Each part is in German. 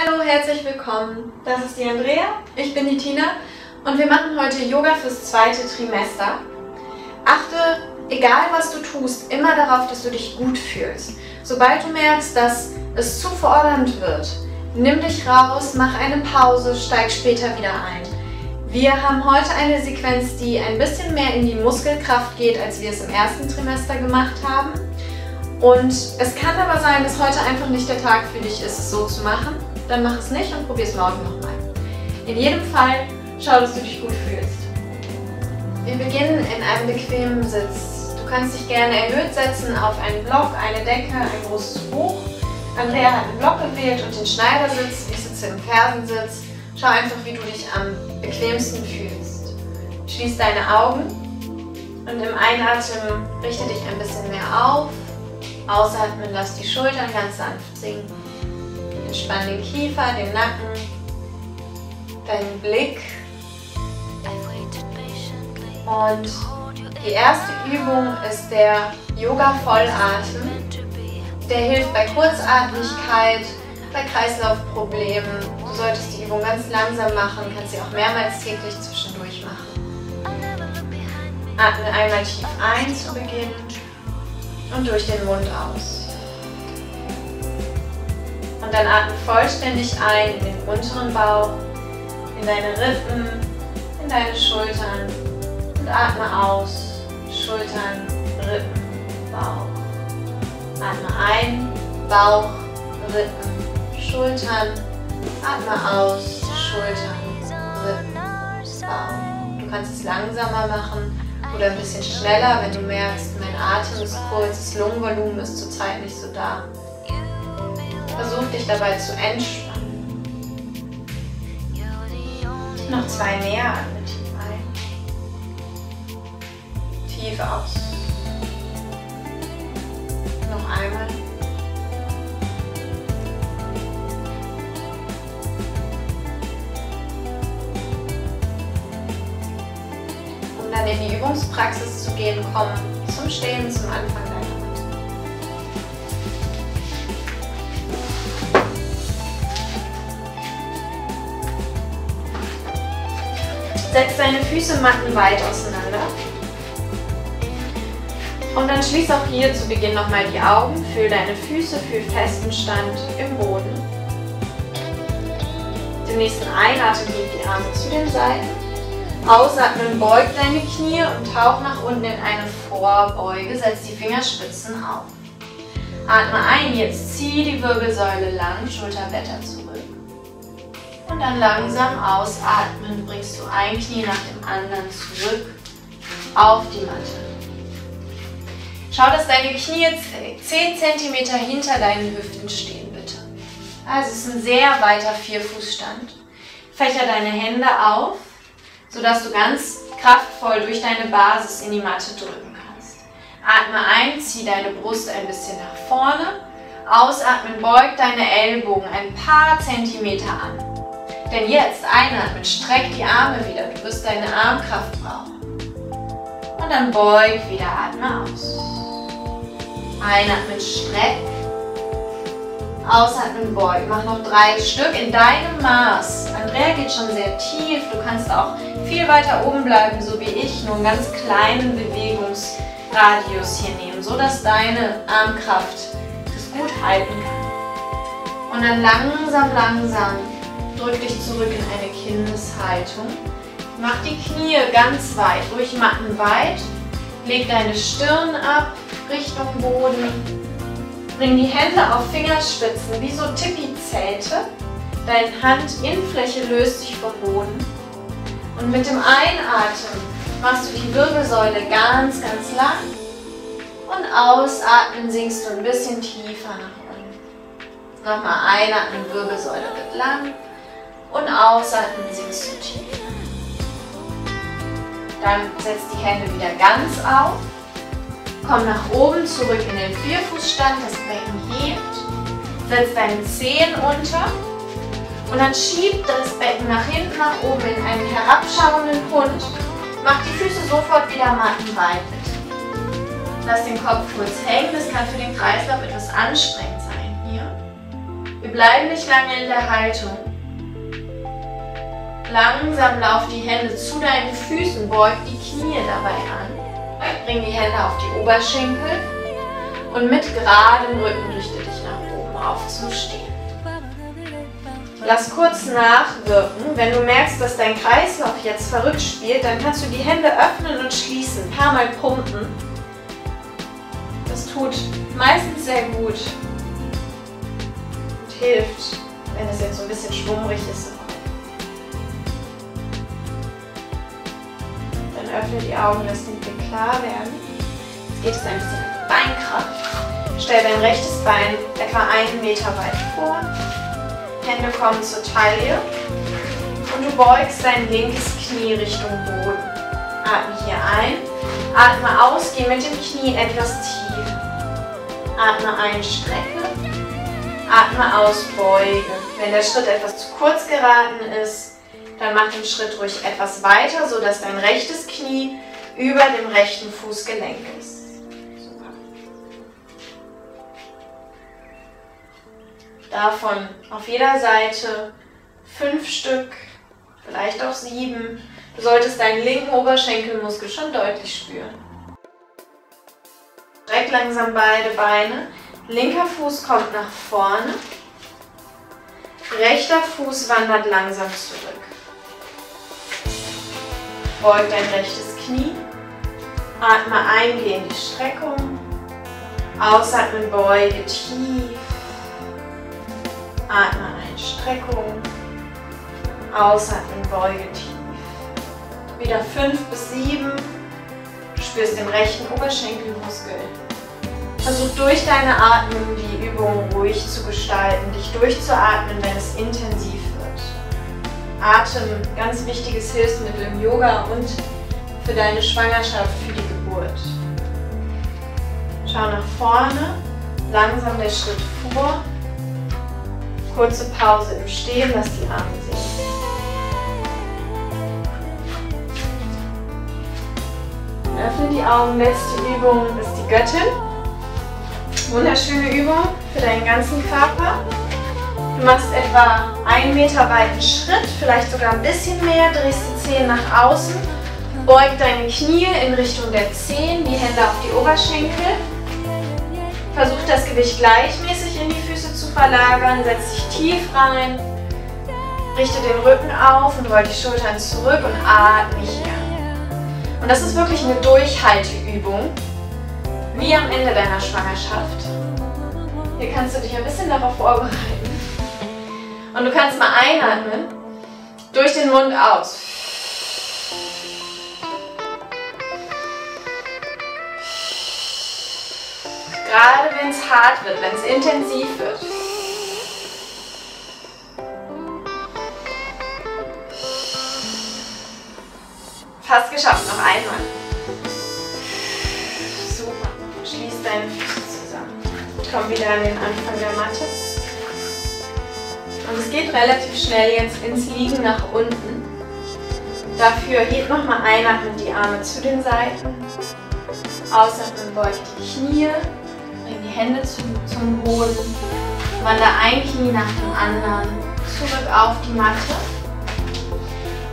Hallo, herzlich willkommen. Das ist die Andrea, ich bin die Tina und wir machen heute Yoga fürs zweite Trimester. Achte, egal was du tust, immer darauf, dass du dich gut fühlst. Sobald du merkst, dass es zu fordernd wird, nimm dich raus, mach eine Pause, steig später wieder ein. Wir haben heute eine Sequenz, die ein bisschen mehr in die Muskelkraft geht, als wir es im ersten Trimester gemacht haben. Und es kann aber sein, dass heute einfach nicht der Tag für dich ist, es so zu machen. Dann mach es nicht und probier es morgen nochmal. In jedem Fall schau, dass du dich gut fühlst. Wir beginnen in einem bequemen Sitz. Du kannst dich gerne erhöht setzen auf einen Block, eine Decke, ein großes Buch. Andrea hat einen Block gewählt und den Schneidersitz. Ich sitze im Fersensitz. Schau einfach, wie du dich am bequemsten fühlst. Schließ deine Augen und im Einatmen richte dich ein bisschen mehr auf. Ausatmen, lass die Schultern ganz sanft sinken. Entspann den Kiefer, den Nacken, deinen Blick. Und die erste Übung ist der Yoga-Vollatem. Der hilft bei Kurzatmigkeit, bei Kreislaufproblemen. Du solltest die Übung ganz langsam machen, kannst sie auch mehrmals täglich zwischendurch machen. Atme einmal tief ein zu Beginn und durch den Mund aus. Und dann atme vollständig ein in den unteren Bauch, in deine Rippen, in deine Schultern und atme aus, Schultern, Rippen, Bauch. Atme ein, Bauch, Rippen, Schultern, atme aus, Schultern, Rippen, Bauch. Du kannst es langsamer machen oder ein bisschen schneller, wenn du merkst, mein Atem ist kurz, das Lungenvolumen ist zurzeit nicht so da. Versuch dich dabei zu entspannen. Noch 2 mehr, atme tief ein. Tief aus. Noch einmal. Um dann in die Übungspraxis zu gehen, komm zum Stehen zum Anfang deiner Matte. Setz deine Füße mattenweit auseinander. Und dann schließ auch hier zu Beginn nochmal die Augen. Fühl deine Füße, fühl festen Stand im Boden. Im nächsten Einatmen heb die Arme zu den Seiten. Ausatmen, beug deine Knie und tauch nach unten in eine Vorbeuge. Setz die Fingerspitzen auf. Atme ein, jetzt zieh die Wirbelsäule lang, Schulterblätter zurück. Und dann langsam ausatmen, bringst du ein Knie nach dem anderen zurück auf die Matte. Schau, dass deine Knie 10 cm hinter deinen Hüften stehen, bitte. Also es ist ein sehr weiter Vierfußstand. Fächer deine Hände auf, sodass du ganz kraftvoll durch deine Basis in die Matte drücken kannst. Atme ein, zieh deine Brust ein bisschen nach vorne. Ausatmen, beug deine Ellbogen ein paar Zentimeter an. Denn jetzt einatmen, streck die Arme wieder, du wirst deine Armkraft brauchen. Und dann beug wieder, atme aus. Einatmen, streck. Ausatmen, beug. Mach noch 3 Stück in deinem Maß. Andrea geht schon sehr tief, du kannst auch viel weiter oben bleiben, so wie ich, nur einen ganz kleinen Bewegungsradius hier nehmen, so dass deine Armkraft das gut halten kann. Und dann langsam drück dich zurück in eine Kindeshaltung. Mach die Knie ganz weit, ruhig mattenweit. Leg deine Stirn ab, Richtung Boden. Bring die Hände auf Fingerspitzen, wie so Tipi-Zelte. Deine Handinnenfläche löst sich vom Boden. Und mit dem Einatmen machst du die Wirbelsäule ganz lang. Und ausatmen sinkst du ein bisschen tiefer nach unten. Nochmal einatmen, Wirbelsäule wird lang. Und ausatmen, sinkst du tief. Dann setz die Hände wieder ganz auf. Komm nach oben zurück in den Vierfußstand, das Becken hebt. Setz deine Zehen unter. Und dann schieb das Becken nach hinten, nach oben in einen herabschauenden Hund. Mach die Füße sofort wieder mattenweit mit. Lass den Kopf kurz hängen, das kann für den Kreislauf etwas anstrengend sein hier. Wir bleiben nicht lange in der Haltung. Langsam lauf die Hände zu deinen Füßen, beug die Knie dabei an. Bring die Hände auf die Oberschenkel und mit geradem Rücken richte dich nach oben auf zum Stehen. Lass kurz nachwirken. Wenn du merkst, dass dein Kreislauf jetzt verrückt spielt, dann kannst du die Hände öffnen und schließen, ein paar Mal pumpen. Das tut meistens sehr gut und hilft, wenn es jetzt so ein bisschen schwummrig ist. Dann öffne die Augen, lass den Blick klar werden. Jetzt geht es ein bisschen an die Beinkraft. Stell dein rechtes Bein etwa 1 Meter weit vor. Hände kommen zur Taille und du beugst dein linkes Knie Richtung Boden. Atme hier ein, atme aus, geh mit dem Knie etwas tief. Atme ein, strecke, atme aus, beuge. Wenn der Schritt etwas zu kurz geraten ist, dann mach den Schritt ruhig etwas weiter, sodass dein rechtes Knie über dem rechten Fußgelenk ist. Davon auf jeder Seite 5 Stück, vielleicht auch 7. Du solltest deinen linken Oberschenkelmuskel schon deutlich spüren. Streck langsam beide Beine. Linker Fuß kommt nach vorne. Rechter Fuß wandert langsam zurück. Beug dein rechtes Knie. Atme ein, geh in die Streckung. Ausatmen, beuge tief. Atme ein, Streckung. Ausatmen, beuge tief. Wieder 5 bis 7. Du spürst den rechten Oberschenkelmuskel. Versuch durch deine Atmung die Übung ruhig zu gestalten, dich durchzuatmen, wenn es intensiv wird. Atem, ganz wichtiges Hilfsmittel im Yoga und für deine Schwangerschaft, für die Geburt. Schau nach vorne, langsam der Schritt vor. Kurze Pause im Stehen, lass die Arme sinken. Öffne die Augen, letzte Übung ist die Göttin. Wunderschöne Übung für deinen ganzen Körper. Du machst etwa 1 Meter weiten Schritt, vielleicht sogar ein bisschen mehr, drehst die Zehen nach außen, beug deine Knie in Richtung der Zehen, die Hände auf die Oberschenkel. Versuch das Gewicht gleichmäßig in die Füße zu verlagern, setz dich tief rein, richte den Rücken auf und roll die Schultern zurück und atme hier. Und das ist wirklich eine Durchhalteübung, wie am Ende deiner Schwangerschaft. Hier kannst du dich ein bisschen darauf vorbereiten. Und du kannst mal einatmen, durch den Mund aus. Gerade wenn es hart wird, wenn es intensiv wird. Fast geschafft, noch einmal. Super. Schließ deine Füße zusammen. Komm wieder an den Anfang der Matte. Und es geht relativ schnell jetzt ins Liegen nach unten. Dafür hebt nochmal einatmen die Arme zu den Seiten. Ausatmen, beugt die Knie. Bring die Hände zum Boden. Wander ein Knie nach dem anderen zurück auf die Matte.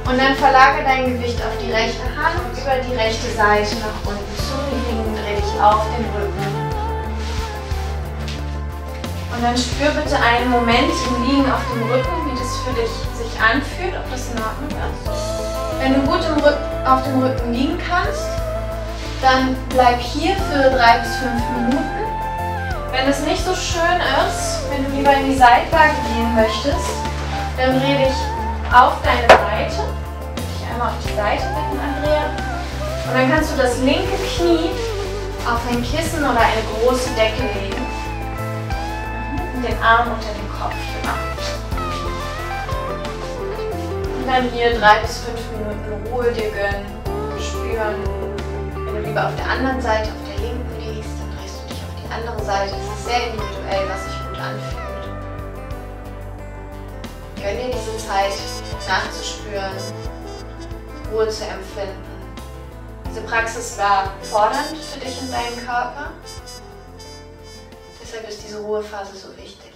Und dann verlagere dein Gewicht auf die rechte Hand und über die rechte Seite nach unten zum Liegen. Dreh dich auf den Rücken. Und dann spür bitte einen Moment im Liegen auf dem Rücken, wie das für dich sich anfühlt, ob das in Ordnung ist. Wenn du gut auf dem Rücken liegen kannst, dann bleib hier für 3 bis 5 Minuten. Wenn es nicht so schön ist, wenn du lieber in die Seitwaage gehen möchtest, dann dreh dich auf deine Seite. Dich einmal auf die Seite bitten, Andrea. Und dann kannst du das linke Knie auf ein Kissen oder eine große Decke legen. Und den Arm unter den Kopf machen. Und dann hier 3 bis 5 Minuten Ruhe dir gönnen, spüren. Wenn du lieber auf der anderen Seite, auf der linken liegst, dann drehst du dich auf die andere Seite. Es ist sehr individuell, was sich gut anfühlt. Gönn dir diese Zeit nachzuspüren, Ruhe zu empfinden. Diese Praxis war fordernd für dich und deinen Körper. Deshalb ist diese Ruhephase so wichtig.